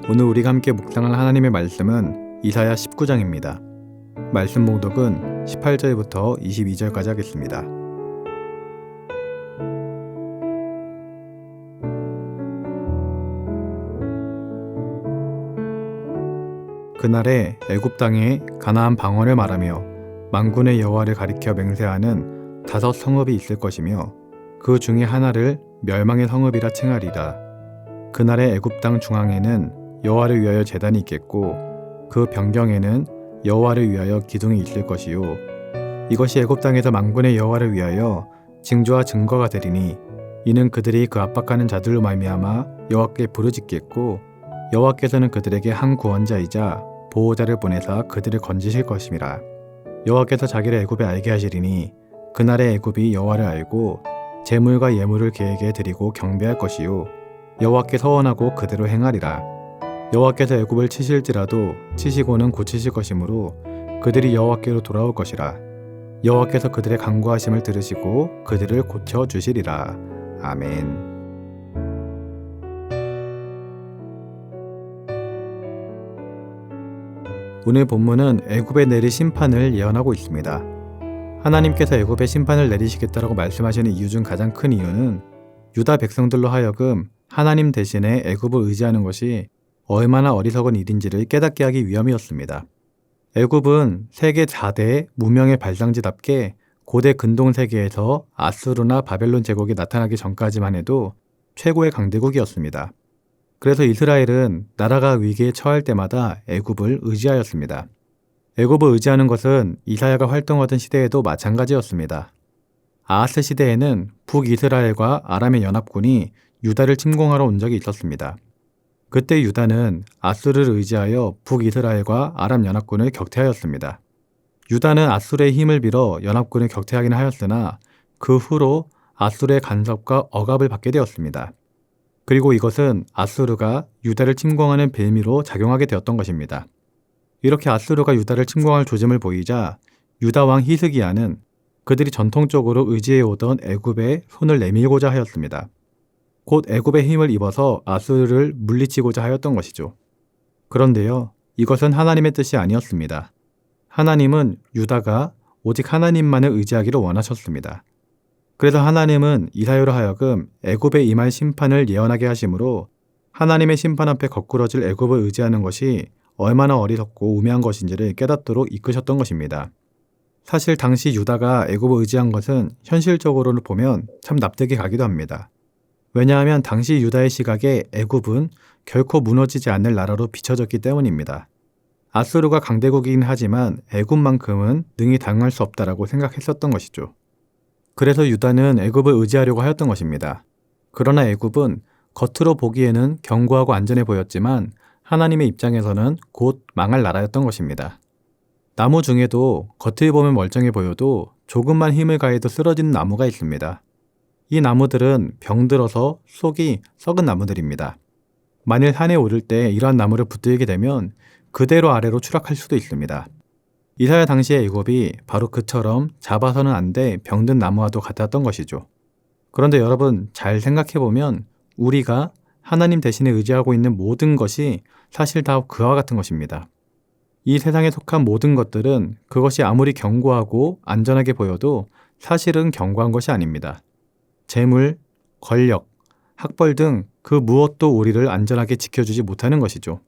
오늘 우리가 함께 묵상할 하나님의 말씀은 이사야 19장입니다. 말씀 봉독은 18절부터 22절까지 하겠습니다. 그날에 애굽 땅에 가나안 방언을 말하며 만군의 여호와를 가리켜 맹세하는 5 성읍이 있을 것이며 그 중에 하나를 멸망의 성읍이라 칭하리라. 그날에 애굽 땅 중앙에는 여호와를 위하여 제단이 있겠고 그 변경에는 여호와를 위하여 기둥이 있을 것이요 이것이 애굽 땅에서 만군의 여호와를 위하여 징조와 증거가 되리니 이는 그들이 그 압박하는 자들로 말미암아 여호와께 부르짖겠고 여호와께서는 그들에게 한 구원자이자 보호자를 보내사 그들을 건지실 것임이라. 여호와께서 자기를 애굽에 알게 하시리니 그날에 애굽이 여호와를 알고 제물과 예물을 그에게 드리고 경배할 것이요 여호와께 서원하고 그대로 행하리라. 여호와께서 애굽을 치실지라도 치시고는 고치실 것이므로 그들이 여호와께로 돌아올 것이라. 여호와께서 그들의 간구하심을 들으시고 그들을 고쳐주시리라. 아멘. 오늘 본문은 애굽에 내릴 심판을 예언하고 있습니다. 하나님께서 애굽에 심판을 내리시겠다라고 말씀하시는 이유 중 가장 큰 이유는 유다 백성들로 하여금 하나님 대신에 애굽을 의지하는 것이 얼마나 어리석은 일인지를 깨닫게 하기 위함이었습니다. 애굽은 세계 4대 문명의 발상지답게 고대 근동 세계에서 아수르나 바벨론 제국이 나타나기 전까지만 해도 최고의 강대국이었습니다. 그래서 이스라엘은 나라가 위기에 처할 때마다 애굽을 의지하였습니다. 애굽을 의지하는 것은 이사야가 활동하던 시대에도 마찬가지였습니다. 아하스 시대에는 북이스라엘과 아람의 연합군이 유다를 침공하러 온 적이 있었습니다. 그때 유다는 아수르를 의지하여 북이스라엘과 아람 연합군을 격퇴하였습니다. 유다는 아수르의 힘을 빌어 연합군을 격퇴하긴 하였으나 그 후로 아수르의 간섭과 억압을 받게 되었습니다. 그리고 이것은 아수르가 유다를 침공하는 빌미로 작용하게 되었던 것입니다. 이렇게 아수르가 유다를 침공할 조짐을 보이자 유다 왕 히스기야는 그들이 전통적으로 의지해오던 애굽에 손을 내밀고자 하였습니다. 곧 애굽의 힘을 입어서 아수르를 물리치고자 하였던 것이죠. 그런데요, 이것은 하나님의 뜻이 아니었습니다. 하나님은 유다가 오직 하나님만을 의지하기를 원하셨습니다. 그래서 하나님은 이사야로 하여금 애굽에 임할 심판을 예언하게 하심으로 하나님의 심판 앞에 거꾸러질 애굽을 의지하는 것이 얼마나 어리석고 우매한 것인지를 깨닫도록 이끄셨던 것입니다. 사실 당시 유다가 애굽을 의지한 것은 현실적으로는 보면 참 납득이 가기도 합니다. 왜냐하면 당시 유다의 시각에 애굽은 결코 무너지지 않을 나라로 비춰졌기 때문입니다. 아수르가 강대국이긴 하지만 애굽만큼은 능히 당할 수 없다라고 생각했었던 것이죠. 그래서 유다는 애굽을 의지하려고 하였던 것입니다. 그러나 애굽은 겉으로 보기에는 견고하고 안전해 보였지만 하나님의 입장에서는 곧 망할 나라였던 것입니다. 나무 중에도 겉을 보면 멀쩡해 보여도 조금만 힘을 가해도 쓰러지는 나무가 있습니다. 이 나무들은 병들어서 속이 썩은 나무들입니다. 만일 산에 오를 때 이러한 나무를 붙들게 되면 그대로 아래로 추락할 수도 있습니다. 이사야 당시의 애굽이 바로 그처럼 잡아서는 안 돼 병든 나무와도 같았던 것이죠. 그런데 여러분 잘 생각해보면 우리가 하나님 대신에 의지하고 있는 모든 것이 사실 다 그와 같은 것입니다. 이 세상에 속한 모든 것들은 그것이 아무리 견고하고 안전하게 보여도 사실은 견고한 것이 아닙니다. 재물, 권력, 학벌 등 그 무엇도 우리를 안전하게 지켜주지 못하는 것이죠.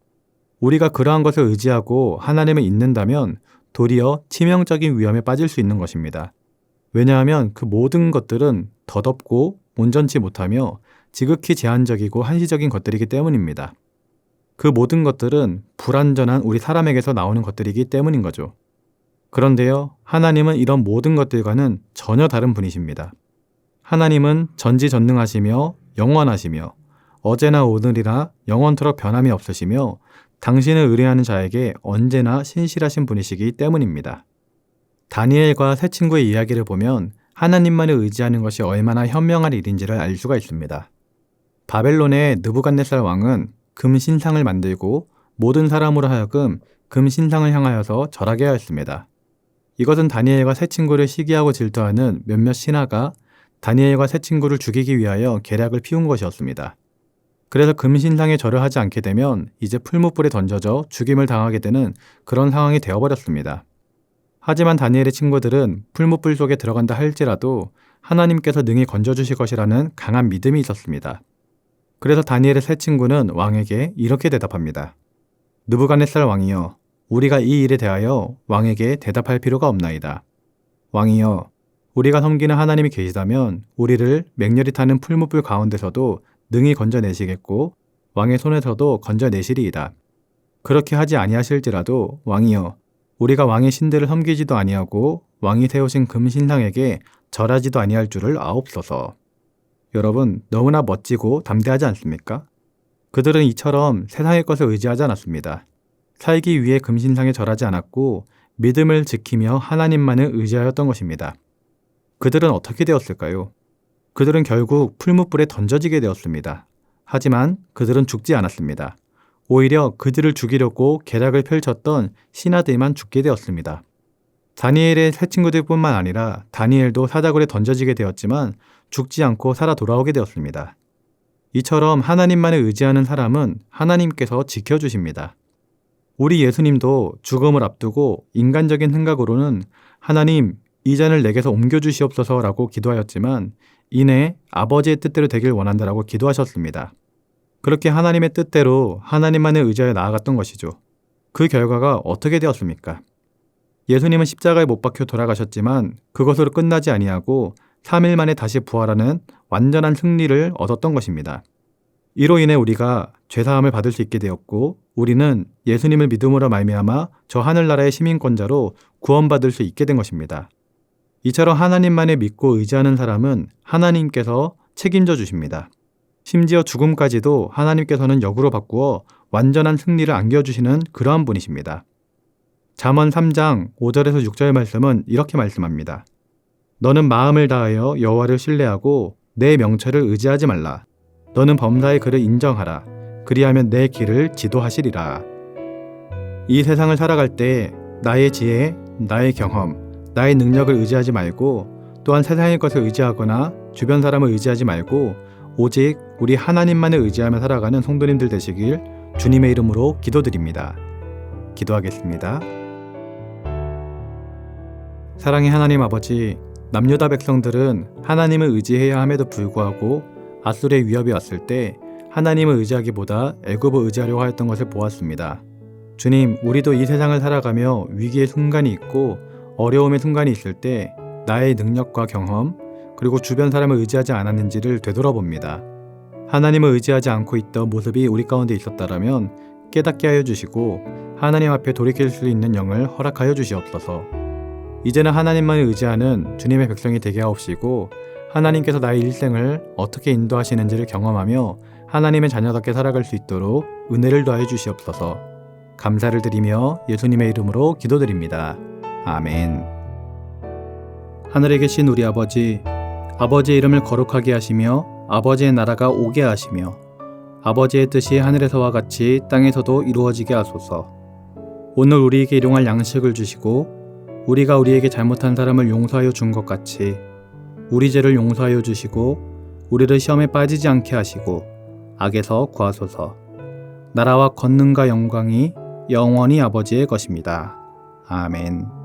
우리가 그러한 것을 의지하고 하나님을 잊는다면 도리어 치명적인 위험에 빠질 수 있는 것입니다. 왜냐하면 그 모든 것들은 덧없고 온전치 못하며 지극히 제한적이고 한시적인 것들이기 때문입니다. 그 모든 것들은 불완전한 우리 사람에게서 나오는 것들이기 때문인 거죠. 그런데요, 하나님은 이런 모든 것들과는 전혀 다른 분이십니다. 하나님은 전지전능하시며 영원하시며 어제나 오늘이나 영원토록 변함이 없으시며 당신을 의뢰하는 자에게 언제나 신실하신 분이시기 때문입니다. 다니엘과 세 친구의 이야기를 보면 하나님만을 의지하는 것이 얼마나 현명한 일인지를 알 수가 있습니다. 바벨론의 느부갓네살 왕은 금 신상을 만들고 모든 사람으로 하여금 금 신상을 향하여서 절하게 하였습니다. 이것은 다니엘과 세 친구를 시기하고 질투하는 몇몇 신하가 다니엘과 세 친구를 죽이기 위하여 계략을 피운 것이었습니다. 그래서 금신상에 절을 하지 않게 되면 이제 풀무불에 던져져 죽임을 당하게 되는 그런 상황이 되어버렸습니다. 하지만 다니엘의 친구들은 풀무불 속에 들어간다 할지라도 하나님께서 능히 건져주실 것이라는 강한 믿음이 있었습니다. 그래서 다니엘의 세 친구는 왕에게 이렇게 대답합니다. 느부갓네살 왕이여, 우리가 이 일에 대하여 왕에게 대답할 필요가 없나이다. 왕이여, 우리가 섬기는 하나님이 계시다면 우리를 맹렬히 타는 풀무불 가운데서도 능히 건져내시겠고 왕의 손에서도 건져내시리이다. 그렇게 하지 아니하실지라도 왕이여, 우리가 왕의 신들을 섬기지도 아니하고 왕이 세우신 금신상에게 절하지도 아니할 줄을 아옵소서. 여러분, 너무나 멋지고 담대하지 않습니까? 그들은 이처럼 세상의 것을 의지하지 않았습니다. 살기 위해 금신상에 절하지 않았고 믿음을 지키며 하나님만을 의지하였던 것입니다. 그들은 어떻게 되었을까요? 그들은 결국 풀무불에 던져지게 되었습니다. 하지만 그들은 죽지 않았습니다. 오히려 그들을 죽이려고 계략을 펼쳤던 신하들만 죽게 되었습니다. 다니엘의 세 친구들뿐만 아니라 다니엘도 사자굴에 던져지게 되었지만 죽지 않고 살아 돌아오게 되었습니다. 이처럼 하나님만을 의지하는 사람은 하나님께서 지켜주십니다. 우리 예수님도 죽음을 앞두고 인간적인 생각으로는 하나님, 이 잔을 내게서 옮겨주시옵소서라고 기도하였지만 이내 아버지의 뜻대로 되길 원한다라고 기도하셨습니다. 그렇게 하나님의 뜻대로 하나님만을 의지하여 나아갔던 것이죠. 그 결과가 어떻게 되었습니까? 예수님은 십자가에 못 박혀 돌아가셨지만 그것으로 끝나지 아니하고 3일 만에 다시 부활하는 완전한 승리를 얻었던 것입니다. 이로 인해 우리가 죄사함을 받을 수 있게 되었고 우리는 예수님을 믿음으로 말미암아 저 하늘나라의 시민권자로 구원받을 수 있게 된 것입니다. 이처럼 하나님만을 믿고 의지하는 사람은 하나님께서 책임져 주십니다. 심지어 죽음까지도 하나님께서는 역으로 바꾸어 완전한 승리를 안겨주시는 그러한 분이십니다. 잠언 3장 5절에서 6절 말씀은 이렇게 말씀합니다. 너는 마음을 다하여 여호와를 신뢰하고 내 명철을 의지하지 말라. 너는 범사의 그를 인정하라. 그리하면 내 길을 지도하시리라. 이 세상을 살아갈 때 나의 지혜, 나의 경험, 나의 능력을 의지하지 말고 또한 세상의 것을 의지하거나 주변 사람을 의지하지 말고 오직 우리 하나님만을 의지하며 살아가는 성도님들 되시길 주님의 이름으로 기도드립니다. 기도하겠습니다. 사랑의 하나님 아버지, 남유다 백성들은 하나님을 의지해야 함에도 불구하고 아수르의 위협이 왔을 때 하나님을 의지하기보다 애굽을 의지하려고 하였던 것을 보았습니다. 주님, 우리도 이 세상을 살아가며 위기의 순간이 있고 어려움의 순간이 있을 때 나의 능력과 경험 그리고 주변 사람을 의지하지 않았는지를 되돌아봅니다. 하나님을 의지하지 않고 있던 모습이 우리 가운데 있었다라면 깨닫게 하여 주시고 하나님 앞에 돌이킬 수 있는 영을 허락하여 주시옵소서. 이제는 하나님만을 의지하는 주님의 백성이 되게 하옵시고 하나님께서 나의 일생을 어떻게 인도하시는지를 경험하며 하나님의 자녀답게 살아갈 수 있도록 은혜를 더하여 주시옵소서. 감사를 드리며 예수님의 이름으로 기도드립니다. 아멘. 하늘에 계신 우리 아버지, 아버지의 이름을 거룩하게 하시며 아버지의 나라가 오게 하시며 아버지의 뜻이 하늘에서와 같이 땅에서도 이루어지게 하소서. 오늘 우리에게 일용할 양식을 주시고 우리가 우리에게 잘못한 사람을 용서하여 준 것 같이 우리 죄를 용서하여 주시고 우리를 시험에 빠지지 않게 하시고 악에서 구하소서. 나라와 권능과 영광이 영원히 아버지의 것입니다. 아멘.